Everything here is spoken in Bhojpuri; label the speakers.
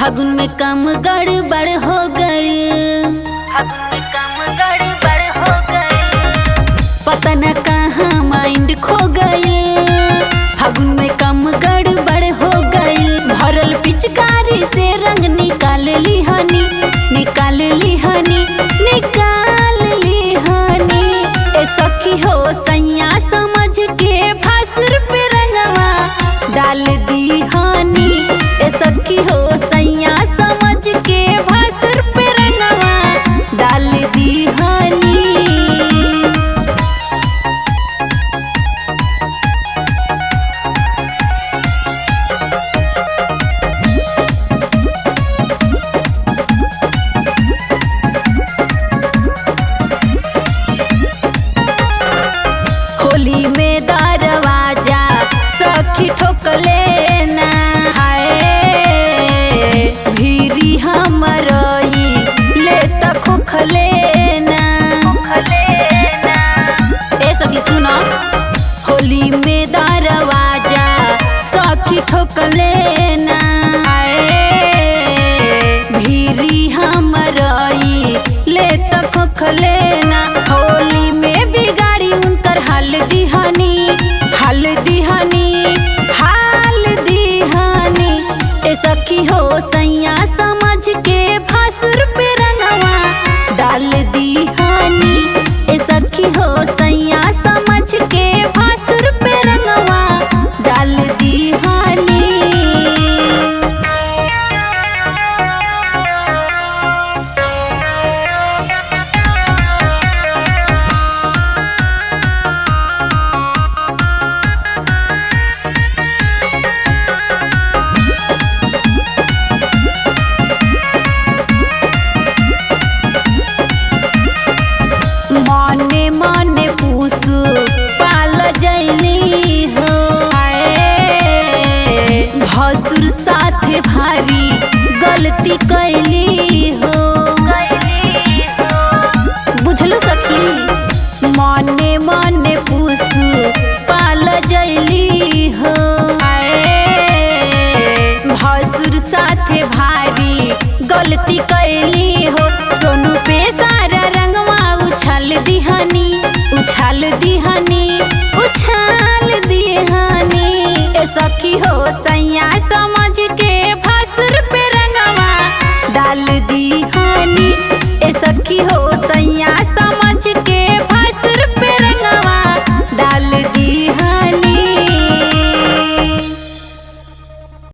Speaker 1: फागुन में काम गड़बड़ हो गई, पता न कहाँ माइंड खो गई। फागुन में काम गड़बड़ हो गई, भरल पिचकारी से रंग निकाल ली हनी, निकाल ली हनी, निकाल ली हनी। ए सखी हो सैया समझ के फासुर पे रंगवा डाल दी हनी। ए सखी हो सैया समझ के फासुर पे रंगवा डाल दी हनी। होली में दरवाजा सखी ठोकले ना, हाय भीरी हमरई ले त खोखले ना। ए सखी सुनो, होली में दरवाजा सखी ठोकले ना, हाय भीरी हमरई ले त खोखले ना। होली में बिगाड़ी उनकर हाल दिहानी, हाल दिहानी, हाल दिहानी। ए सखी हो सैया समझ के फासुर पे रंगवा डाल दिहानी। ए सखी हो सैया समझ के फासुर पे रंगवा डाल दिहानी। मने मने पूसू पाल जैली हो, भसुर साथे भारी गलती कैली हो। बुझलू सखी, मने मने पूसू पाल जैली हो, भसुर साथे भारी गलती कैली हो। सोनू पे सारा रंगवा उछाल दिहानी, उछाल दिहानी, उछाल दिहानी। ए सखी हो सैया समा